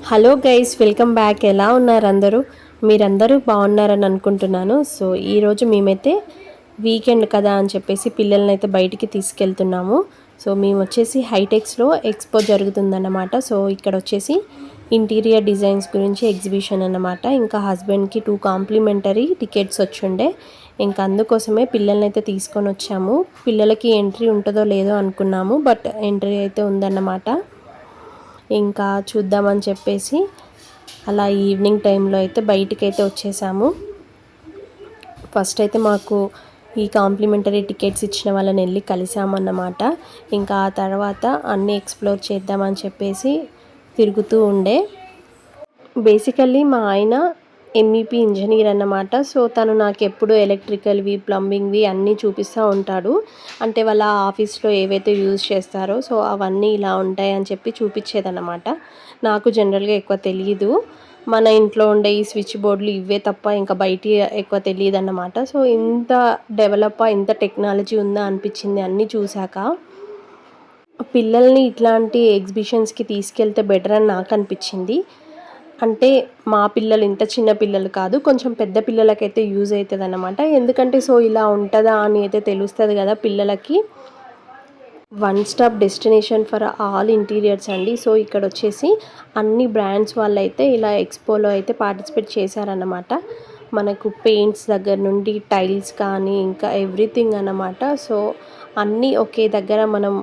Hello guys, welcome back. ఎలా ఉన్నారు అందరూ? మీరందరూ బాగున్నారని అనుకుంటున్నాను. సో ఈరోజు మేమైతే వీకెండ్ కదా అని చెప్పేసి పిల్లల్ని అయితే బయటికి తీసుకెళ్తున్నాము. సో మేము వచ్చేసి హైటెక్స్లో ఎక్స్పో జరుగుతుందన్నమాట. సో ఇక్కడ వచ్చేసి ఇంటీరియర్ డిజైన్స్ గురించి ఎగ్జిబిషన్ అన్నమాట. ఇంకా హస్బెండ్కి 2 కాంప్లిమెంటరీ టికెట్స్ వచ్చుండే. ఇంకా అందుకోసమే పిల్లల్ని అయితే తీసుకొని వచ్చాము. పిల్లలకి ఎంట్రీ ఉంటుందో లేదో అనుకున్నాము, బట్ ఎంట్రీ అయితే ఉందన్నమాట. ఇంకా చూద్దామని చెప్పేసి అలా ఈవినింగ్ టైంలో అయితే బయటికైతే వచ్చేసాము. ఫస్ట్ అయితే మాకు ఈ కాంప్లిమెంటరీ టికెట్స్ ఇచ్చిన వాళ్ళని వెళ్ళి కలిసామన్నమాట. ఇంకా ఆ తర్వాత అన్నీ ఎక్స్ప్లోర్ చేద్దామని చెప్పేసి తిరుగుతూ ఉండే. బేసికల్లీ మా ఆయన ఎంఈపీ ఇంజనీర్ అన్నమాట. సో తను నాకు ఎప్పుడు ఎలక్ట్రికల్వి, ప్లంబింగ్వి అన్నీ చూపిస్తూ ఉంటాడు. అంటే వాళ్ళ ఆఫీస్లో ఏవైతే యూజ్ చేస్తారో సో అవన్నీ ఇలా ఉంటాయని చెప్పి చూపించేదన్నమాట. నాకు జనరల్గా ఎక్కువ తెలియదు. మన ఇంట్లో ఉండే ఈ స్విచ్ బోర్డులు ఇవే తప్ప ఇంకా బయట ఎక్కువ తెలియదు అన్నమాట. సో ఇంత డెవలప్, ఇంత టెక్నాలజీ ఉందా అనిపించింది అన్నీ చూశాక. పిల్లల్ని ఇట్లాంటి ఎగ్జిబిషన్స్కి తీసుకెళ్తే బెటర్ అని నాకు అనిపించింది. అంటే మా పిల్లలు ఇంత చిన్న పిల్లలు కాదు, కొంచెం పెద్ద పిల్లలకైతే యూజ్ అవుతుంది అన్నమాట. ఎందుకంటే సో ఇలా ఉంటుందా అని అయితే తెలుస్తుంది కదా పిల్లలకి. One stop destination for all interiors అండి. సో ఇక్కడ వచ్చేసి అన్ని బ్రాండ్స్ వాళ్ళైతే ఇలా ఎక్స్పోలో అయితే పార్టిసిపేట్ చేశారన్నమాట. మనకు పెయింట్స్ దగ్గర నుండి టైల్స్ కానీ ఇంకా ఎవ్రీథింగ్ అన్నమాట. సో అన్నీ ఒకే దగ్గర మనం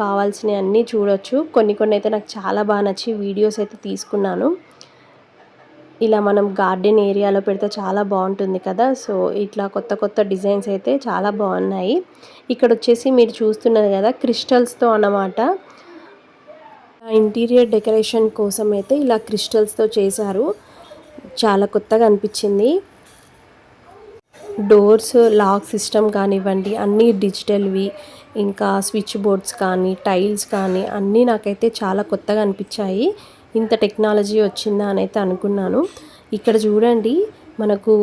కావాల్సినవి అన్నీ చూడొచ్చు. కొన్ని అయితే నాకు చాలా బాగా నచ్చి వీడియోస్ అయితే తీసుకున్నాను. ఇలా మనం గార్డెన్ ఏరియాలో పెడితే చాలా బాగుంటుంది కదా. సో ఇట్లా కొత్త డిజైన్స్ అయితే చాలా బాగున్నాయి. ఇక్కడ వచ్చేసి మీరు చూస్తున్నది కదా క్రిస్టల్స్తో అన్నమాట. ఇంటీరియర్ డెకరేషన్ కోసం అయితే ఇలా క్రిస్టల్స్తో చేశారు. చాలా కొత్తగా అనిపించింది. డోర్స్ లాక్ సిస్టమ్ కానివ్వండి, అన్నీ డిజిటల్వి. ఇంకా స్విచ్ బోర్డ్స్ కానీ, టైల్స్ కానీ అన్నీ నాకైతే చాలా కొత్తగా అనిపించాయి. ఇంత టెక్నాలజీ వచ్చిందా అని అయితే అనుకున్నాను. ఇక్కడ చూడండి, మనకు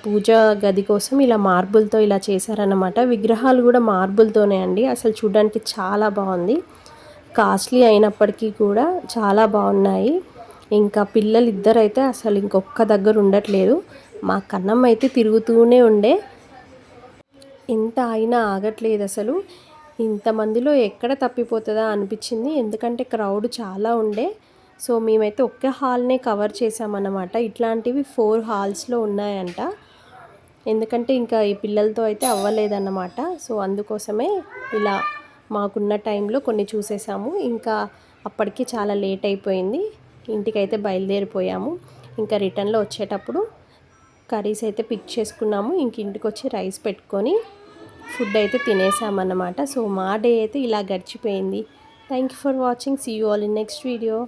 పూజా గది కోసం ఇలా మార్బుల్తో ఇలా చేశారన్నమాట. విగ్రహాలు కూడా మార్బుల్తోనే అండి. అసలు చూడడానికి చాలా బాగుంది. కాస్ట్లీ అయినప్పటికీ కూడా చాలా బాగున్నాయి. ఇంకా పిల్లలు ఇద్దరైతే అసలు ఇంకొక్క దగ్గర ఉండట్లేదు. మా కన్నమ్మ అయితే తిరుగుతూనే ఉండే. ఎంత అయినా ఆగట్లేదు అసలు. ఇంతమందిలో ఎక్కడ తప్పిపోతుందా అనిపించింది. ఎందుకంటే క్రౌడ్ చాలా ఉండే. సో మేమైతే ఒక్క హాల్నే కవర్ చేసామన్నమాట. ఇట్లాంటివి 4 హాల్స్లో ఉన్నాయంట. ఎందుకంటే ఇంకా ఈ పిల్లలతో అయితే అవ్వలేదన్నమాట. సో అందుకోసమే ఇలా మాకున్న టైంలో కొన్ని చూసేసాము. ఇంకా అప్పటికి చాలా లేట్ అయిపోయింది. ఇంటికైతే బయలుదేరిపోయాము. ఇంకా రిటర్న్లో వచ్చేటప్పుడు కర్రీస్ అయితే పిక్ చేసుకున్నాము. ఇంక ఇంటికి వచ్చి రైస్ పెట్టుకొని ఫుడ్ అయితే తినేసామన్నమాట. సో మా డే అయితే ఇలా గడిచిపోయింది. Thank you for watching. See you all in next video.